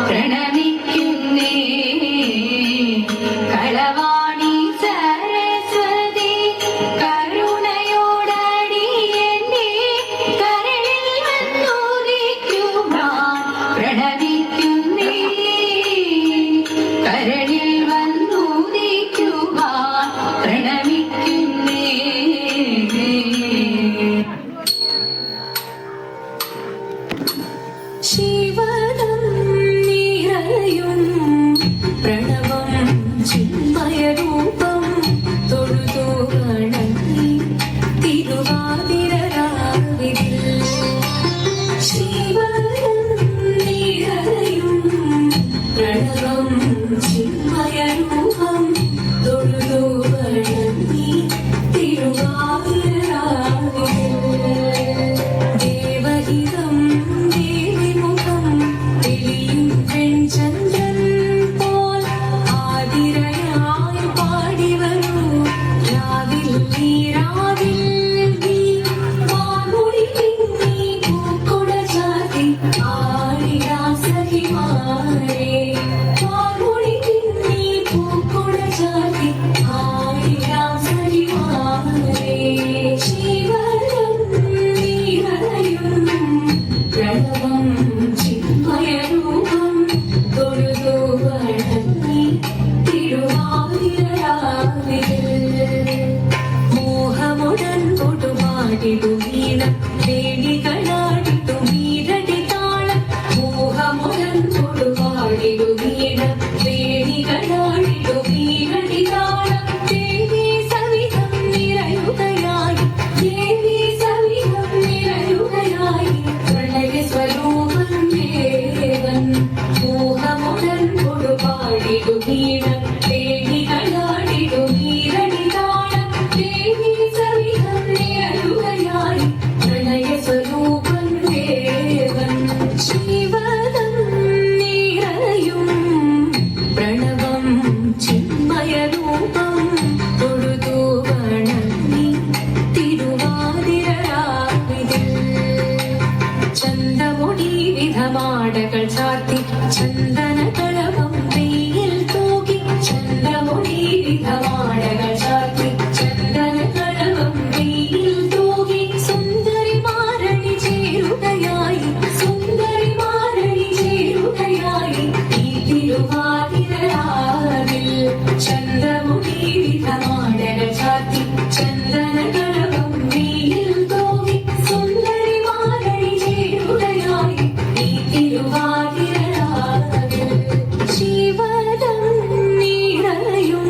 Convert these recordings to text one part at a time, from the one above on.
പ്രണമിക്കുന്നേ കളവാണി സരസ്വതി കരുണയോടടി എന്നെ കരളിൽ വന്നുദിക്കുവാൻ പ്രണമിക്കുന്നേ കരളിൽ വന്നുദിക്കുവാൻ പ്രണമിക്കുന്നേ ശിവനം നിറയും പ്രണവം ചിന്മയരൂപം തൊഴുതു വണങ്ങി തിരുവാതിരരാവിൽ ശിവനം നിറയും പ്രണവം ചിന്മയരൂപം തൊഴുതു വണങ്ങി തിരുവാതിരരാവിൽ ദേവഹിതം ചന്ദ്രൻ പോൽ ആതിരയായി പാടിവരൂ രാവിൽ നീരാവിൽ നീ വാമുടി പിന്നി പൂക്കുട ചാത്തി ആടിരാസഹിമാരേ വാമുടി പിന്നി പൂക്കുട ചാത്തി ആടിരാസഹിമാരേ ശിവനം നീറയും പ്രണവം ചിന്മയരൂപം മോഹമുടൻ കൊടുപാടിടു വീണം വേണികളാടിട്ടു മീരടി താളം മോഹമുടൻ കൊടുപാടിടു വീണം വേണികളാടിട്ടു മീരടി താളം ദേവി സവിധം നിറയുകയായി ദേവി സവിധം നിറയുകയായി പ്രണയ സ്വരൂപം ദേവൻ മോഹമുടൻ കൊടുപാടിടു വീണം വേണികളാടിടു മീരടി താളം ദേവി സവിധം നിറയുകയായി പ്രണയ സ്വരൂപം ദേവൻ ശിവനം നിറയും പ്രണവം ചിന്മയരൂപം തൊഴുതു വണങ്ങി തിരുവാതിരരാവിൽ ചന്തമുടി വിധമാടകൾ ചാർത്തി ചന്ദനകളവം വെയിൽ തൂകി ചന്തമുടി വിധമാടകൾ ചാർത്തി ചന്ദനകളവം വെയിൽ തൂകി സുന്ദരി മാരണി ചേരുകയായി സുന്ദരി മാരണി ചേരുകയായി ഈ തിരുവാതിരരാവിൽ ചന്തമുടി വിധമാടകൾ ചാർത്തി ചന്ദനകളവം വെയിൽ തൂകി സുന്ദരി മാരണി ചേരുകയായി ഈ തിരുവാതിരരാവിൽ ശിവനം നിറയും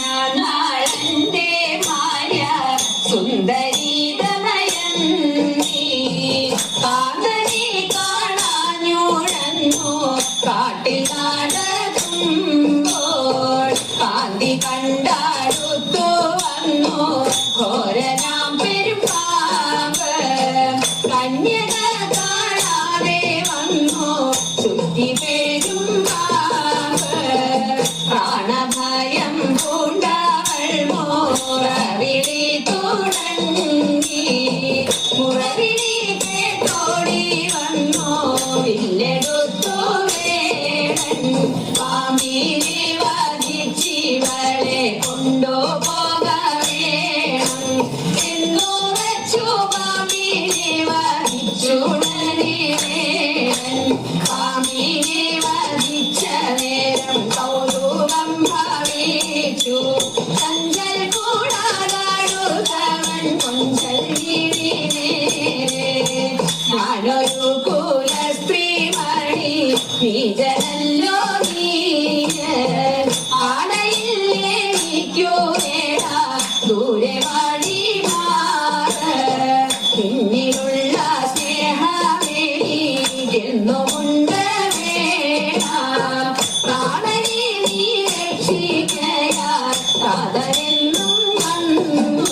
വീരനാളന്റെ ഭാര്യ സുന്ദരി ദമയന്തി കാന്തനെ കാണാഞ്ഞുഴന്നു കാട്ടിൽ നടക്കുമ്പോൾ കാന്തി കണ്ടടുത്തു വന്നു ഘോരനാം പെരുമ്പാമ്പ് കന്യക കാണാതെ വന്നു ചുറ്റി പെരുമ്പാമ്പ് പ്രാണഭയം പൂണ്ടവൾ മുറവിളി തുടങ്ങി മുറവിളി കേട്ടോടി വന്നു വില്ലെടുത്തു വേടൻ പാമ്പിനെ വധിച്ചിവളെ കൊണ്ടുപോക വേണം എന്നു വച്ചു പാമ്പിനെ വധിച്ചുടനെ വേടൻ പാമ്പിനെ വധിച്ച നേരം കൗതുകം ഭാവിച്ചു ചഞ്ചൽ കൂടാതാടുതവൻ കൊഞ്ചൽ ഞാനൊരു കുല സ്ത്രീ മണി നീജനല്ലോ നീജൻ ആടയില്ലേക്കോ നേടാ ദൂരെ വാടി പിന്നിലുള്ള സ്നേഹമേനിക്കെന്നുമുണ്ട് വേണ പ്രാണനെ നീ രക്ഷിക്കയാൽ കാതലെന്നും വന്നു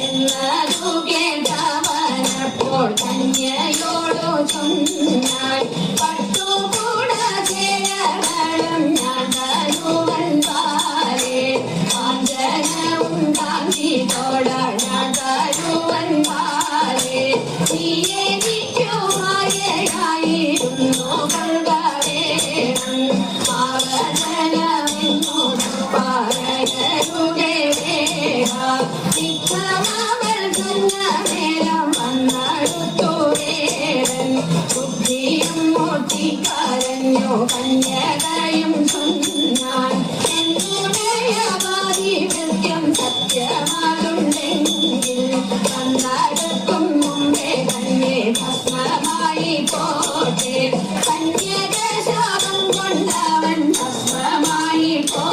എന്നതു കേട്ടവനപ്പോൾ കന്യയോടു ചൊന്നാൻ പട്ടുകൂട ചേരകളും ഞാൻ തരുവൻ പാലേ കാഞ്ചനവും കാന്തിത്തോട ഞാൻ തരുവൻ പാലേ നീ എനിക്കുമായിരുന്നു കൽവേണം ആവതനമെന്നോട് പാരകരുടെ വേഗ നിത്യമാവൽ തന്നേരം വന്നടുത്തു വേടൻ ബുദ്ധിയും മൂർത്തിക്കരഞ്ഞു കന്യകയും ചൊന്നാൻ എന്നുടയ പാതിവ്യത്യം സത്യമാകുണ്ടെങ്കിൽ വന്നടുക്കും മുമ്പേ തന്നെ ഭസ്മമായി പോട്ടെ കന്യക ശാപം കൊണ്ടവൻ ഭസ്മമായി പോ